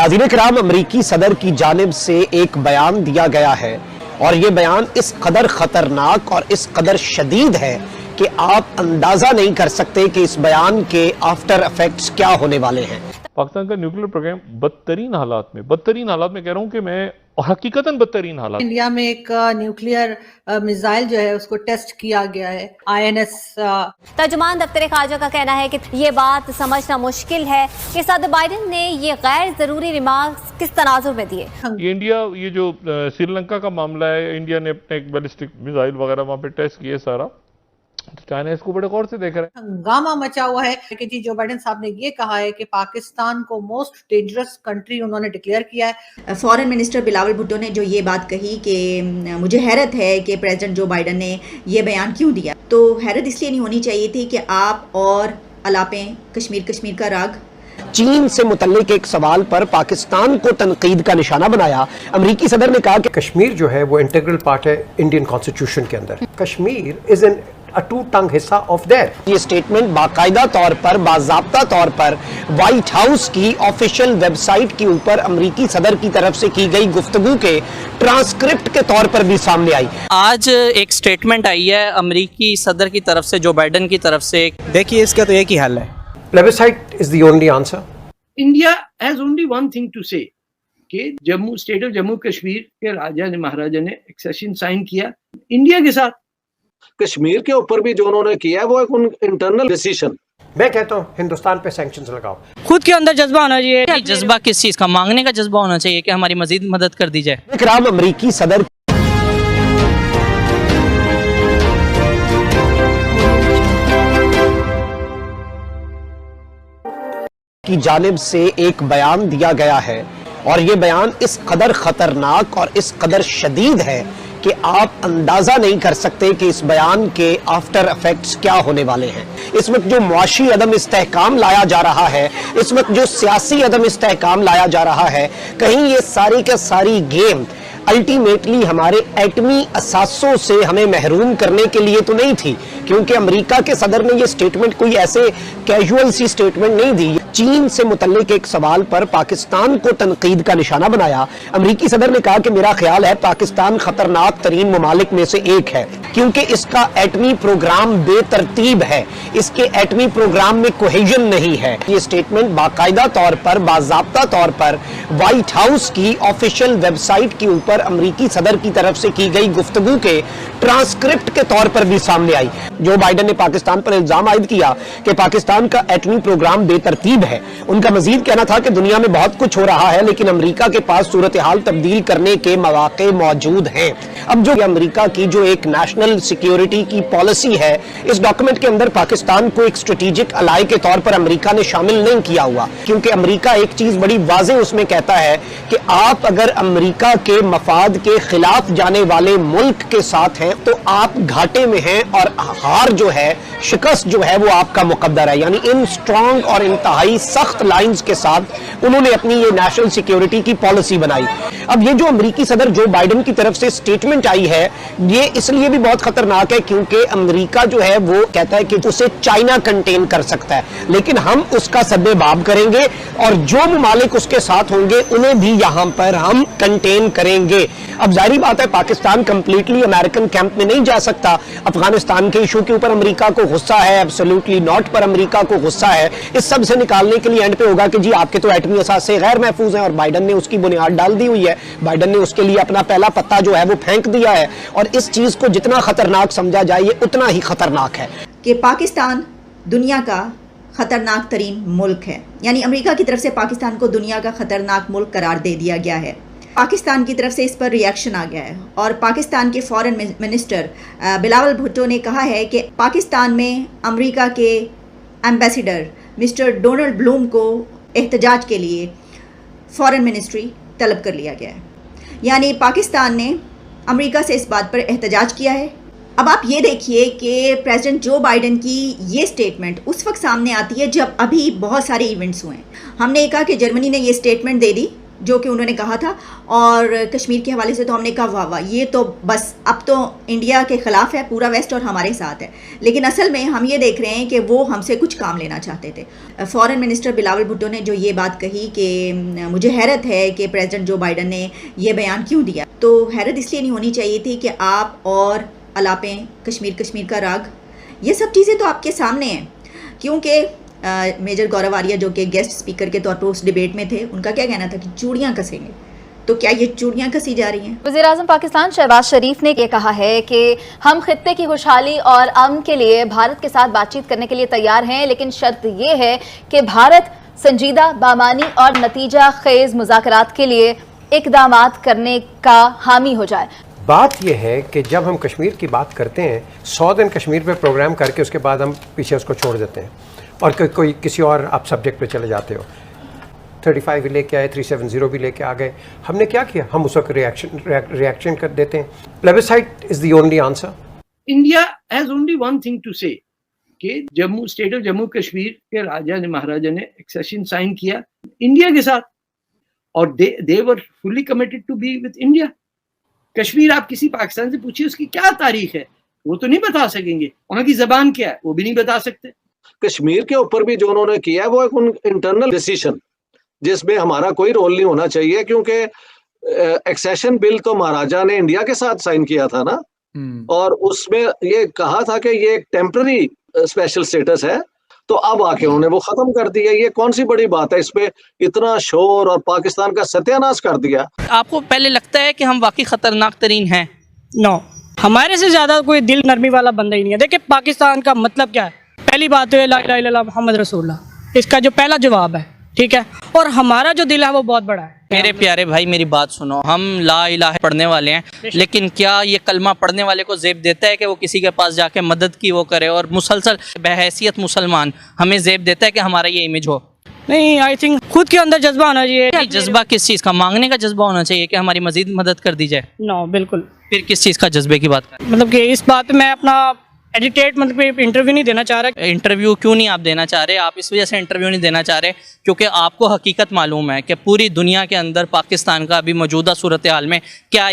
नाज़रीन किराम, अमरीकी सदर की जानिब से एक बयान दिया गया है और ये बयान इस कदर खतरनाक और इस कदर शदीद है कि आप अंदाजा नहीं कर सकते कि इस बयान के आफ्टर इफेक्ट्स क्या होने वाले हैं। पाकिस्तान का न्यूक्लियर प्रोग्राम बदतरीन हालात में कह रहा हूं कि मैं हकीकतन बदतरीन हालात। इंडिया में एक न्यूक्लियर मिसाइल जो है उसको टेस्ट किया गया है INS। तर्जुमान दफ्तर खारजा का कहना है कि ये बात समझना मुश्किल है कि सदर बाइडेन ने ये गैर जरूरी रिमार्क्स किस तनाजुर में दिए। ये जो श्रीलंका का मामला है, इंडिया ने अपने एक बैलिस्टिक मिसाइल वगैरह वहां पे टेस्ट किए सारा, तो चाइना इसको बड़े गौर से देख रहा है। हंगामा मचा हुआ है कि जी जो बाइडेन साहब ने ये कहा है कि पाकिस्तान को मोस्ट डेंजरस कंट्री उन्होंने डिक्लेयर किया है। फॉरेन मिनिस्टर बिलावल भुट्टो ने जो ये बात कही कि मुझे हैरत है कि प्रेसिडेंट जो बाइडेन ने ये बयान क्यों दिया, तो हैरत इसलिए नहीं होनी चाहिए थी कि आप और अलापें कश्मीर का राग। चीन से मुतल्लिक एक सवाल पर पाकिस्तान को तनकीद का निशाना बनाया। अमरीकी सदर ने कहा कि कश्मीर जो है वो इंटीग्रल पार्ट है इंडियन कॉन्स्टिट्यूशन के अंदर। कश्मीर इज एन टू टंग हिस्सा ऑफ दैट। ये स्टेटमेंट बाकायदा तौर पर, बाज़ाब्ता तौर पर व्हाइट हाउस की ऑफिशियल वेबसाइट के ऊपर अमरीकी सदर की तरफ से की गई गुफ्तगू के ट्रांसक्रिप्ट के तौर पर भी सामने आई। आज एक स्टेटमेंट आई है अमरीकी सदर की तरफ से, जो बाइडेन की तरफ से। देखिए, इसका तो एक ही हल है, plebiscite is the only answer. India has only one thing to say कि स्टेट ऑफ जम्मू कश्मीर के राजा ने, महाराजा ने एक्सेशन साइन किया इंडिया के साथ। कश्मीर के ऊपर भी जो उन्होंने किया है वो एक इंटरनल डिसीजन। मैं कहता हूँ हिंदुस्तान पे सैंक्शंस लगाओ। खुद के अंदर जज्बा होना चाहिए। जज्बा किस चीज का? मांगने का जज्बा होना चाहिए कि हमारी मजीद मदद कर दी जाए। इकराम, अमरीकी सदर की जानिब से एक बयान दिया गया है और ये बयान इस कदर खतरनाक और इस कदर शदीद है कि आप अंदाजा नहीं कर सकते कि इस बयान के आफ्टर इफेक्ट्स क्या होने वाले हैं। इस वक्त जो मुआशी अदम इस्तेहकाम लाया जा रहा है, इस वक्त जो सियासी अदम इस्तेहकाम लाया जा रहा है, कहीं ये सारी के सारी गेम अल्टीमेटली हमारे एटमी असासों से हमें महरूम करने के लिए तो नहीं थी, क्योंकि अमेरिका के सदर ने ये स्टेटमेंट कोई ऐसे कैजुअल सी स्टेटमेंट नहीं दी। चीन से मुतल्लिक एक सवाल पर पाकिस्तान को तनकीद का निशाना बनाया। अमेरिकी सदर ने कहा कि मेरा ख्याल है पाकिस्तान खतरनाक तरीन ममालिक में से एक है, क्योंकि इसका एटमी प्रोग्राम बेतरतीब है, इसके एटमी प्रोग्राम में कोहेजन नहीं है। ये स्टेटमेंट बाकायदा तौर पर, बाज़ाब्ता तौर पर व्हाइट हाउस की ऑफिशियल वेबसाइट के ऊपर अमरीकी सदर की तरफ से की गई गुफ्तगू के ट्रांसक्रिप्ट के तौर पर भी सामने आई। जो बाइडेन ने पाकिस्तान पर इल्जाम आयद किया कि पाकिस्तान का एटमी प्रोग्राम बेतरतीब है, उनका मजीद कहना था कि दुनिया में बहुत कुछ हो रहा है लेकिन अमेरिका के पास सूरत हाल तब्दील करने के मौके मौजूद हैं। अब जो अमेरिका की जो एक नेशनल सिक्योरिटी की पॉलिसी है, इस डॉक्यूमेंट के अंदर पाकिस्तान को एक स्ट्रेटेजिक अलाई के तौर पर अमेरिका ने शामिल नहीं किया हुआ, क्योंकि अमेरिका एक चीज बड़ी वाज़ेह उसमें कहता है कि आप अगर अमेरिका के मफाद के खिलाफ जाने वाले मुल्क के साथ हैं तो आप घाटे में हैं और हार जो है, शिकस्त जो है वो आपका मुकद्दर है। यानी इन स्ट्रॉन्ग और इंतहाई सख्त लाइंस के साथ उन्होंने अपनी ये नेशनल सिक्योरिटी की पॉलिसी बनाई। अब ये जो अमेरिकी सदर जो बाइडेन की तरफ से स्टेटमेंट आई है, ये इसलिए भी बहुत खतरनाक है क्योंकि अमेरिका जो है वो कहता है कि उसे चाइना कंटेन कर सकता है, लेकिन हम उसका सद्देबाब करेंगे और जो ममालिक उसके साथ होंगे उन्हें भी यहां पर हम कंटेन करेंगे। अब जाहिर बात है पाकिस्तान कंप्लीटली अमेरिकन कैंप में नहीं जा सकता। अफगानिस्तान के इशू के ऊपर अमेरिका को गुस्सा है, एब्सोल्युटली नॉट पर अमेरिका को गुस्सा है। इस सब से निकालने के लिए एंड पे होगा कि जी आपके तो एटमी असासे गैर महफूज हैं और बाइडेन ने उसकी बुनियाद डाल दी हुई है। बाइडेन ने उसके लिए अपना पहला पत्ता जो है वो फेंक दिया है और इस चीज को जितना खतरनाक समझा जाए ये उतना ही खतरनाक है कि पाकिस्तान दुनिया का खतरनाक तरीन मुल्क है। यानी अमेरिका की तरफ से पाकिस्तान को दुनिया का खतरनाक मुल्क करार दे दिया गया है। पाकिस्तान की तरफ से इस पर रिएक्शन आ गया है और पाकिस्तान के फॉरेन मिनिस्टर बिलावल भुट्टो ने कहा है कि पाकिस्तान में अमेरिका के एम्बेसडर मिस्टर डोनाल्ड ब्लूम को एहतजाज के लिए फॉरेन मिनिस्ट्री तलब कर लिया गया है। यानी पाकिस्तान ने अमेरिका से इस बात पर एहतजाज किया है। अब आप ये देखिए कि प्रेसिडेंट जो बाइडेन की ये स्टेटमेंट उस वक्त सामने आती है जब अभी बहुत सारे इवेंट्स हुए हैं। हमने कहा कि जर्मनी ने ये स्टेटमेंट दे दी जो कि उन्होंने कहा था, और कश्मीर के हवाले से तो हमने कहा वाह वाह, ये तो बस अब तो इंडिया के ख़िलाफ़ है पूरा वेस्ट और हमारे साथ है। लेकिन असल में हम ये देख रहे हैं कि वो हमसे कुछ काम लेना चाहते थे। फॉरेन मिनिस्टर बिलावल भुट्टो ने जो ये बात कही कि मुझे हैरत है कि प्रेसिडेंट जो बाइडन ने ये बयान क्यों दिया, तो हैरत इसलिए नहीं होनी चाहिए थी कि आप और अलापें कश्मीर, कश्मीर का राग, ये सब चीज़ें तो आपके सामने हैं। क्योंकि मेजर गौरव आर्या जो कि गेस्ट स्पीकर के तौर पर उस डिबेट में थे, उनका क्या कहना था कि चूड़ियाँ कसेंगे, तो क्या ये चूड़ियाँ कसी जा रही हैं? वज़ीर-ए-आज़म पाकिस्तान शहबाज शरीफ ने ये कहा है कि हम खित्ते की खुशहाली और अमन के लिए भारत के साथ बातचीत करने के लिए तैयार हैं, लेकिन शर्त ये है कि भारत संजीदा, बामानी और नतीजा खेज मुज़ाकरात के लिए इक़दामात करने का हामी हो जाए। बात यह है कि जब हम कश्मीर की बात करते हैं, 100 दिन कश्मीर पे प्रोग्राम करके उसके बाद हम पीछे उसको छोड़ देते हैं और कोई किसी और आप सब्जेक्ट पे चले जाते हो। 35 भी लेके आए, 370 भी लेके आ गए। हमने क्या किया? हम उस वक्त रिएक्शन कर देते हैं। Plebiscite is the only answer. India has only one thing to say कि जम्मू, स्टेट ऑफ जम्मू कश्मीर के राजा ने, महाराजा ने एक्सेशन साइन किया इंडिया के साथ, और they were fully committed to be with India. Kashmir आप किसी पाकिस्तान से पूछिए उसकी क्या तारीख है, वो तो नहीं बता सकेंगे। वहां की जबान क्या है, वो भी नहीं बता सकते। कश्मीर के ऊपर भी जो उन्होंने किया है वो एक इंटरनल डिसीजन जिसमें हमारा कोई रोल नहीं होना चाहिए, क्योंकि एक्सेशन बिल तो महाराजा ने इंडिया के साथ साइन किया था ना, और उसमें ये कहा था कि ये एक टेम्पररी स्पेशल स्टेटस है, तो अब आके उन्होंने वो खत्म कर दिया। ये कौन सी बड़ी बात है? इसमें इतना शोर और पाकिस्तान का सत्यानाश कर दिया। आपको पहले लगता है कि हम वाकई खतरनाक तरीन हैं? नो, हमारे से ज़्यादा कोई दिल नरमी वाला बंदा ही नहीं है। देखिए पाकिस्तान का मतलब क्या है? पहली बात तो है ला इलाहा इल्लल्लाह मुहम्मद रसूलुल्लाह, इसका जो पहला जवाब है, ठीक है। और हमारा जो दिल है वो बहुत बड़ा है। मेरे प्यारे भाई मेरी बात सुनो, हम ला इलाहा पढ़ने वाले हैं, लेकिन क्या ये कलमा पढ़ने वाले को ज़ेब देता है कि वो किसी के पास जाके मदद की वो करे, और मुसलसल बहैसियत मुसलमान हमें ज़ेब देता है कि हमारा ये इमेज हो? नहीं, आई थिंक खुद के अंदर जज्बा होना चाहिए। जज्बा किस चीज़ का? मांगने का जज्बा होना चाहिए कि हमारी मजीद मदद कर दी जाए। नो, बिल्कुल। फिर किस चीज़ का जज्बे की बात करें? मतलब कि इस बात पे मैं अपना एडिटेट मतलब इंटरव्यू नहीं देना चाह रहा। इंटरव्यू क्यों नहीं आप देना चाह रहे? आप इस वजह से इंटरव्यू नहीं देना चाह रहे क्योंकि आपको हकीकत मालूम है कि पूरी दुनिया के अंदर पाकिस्तान का अभी मौजूदा सूरत हाल में क्या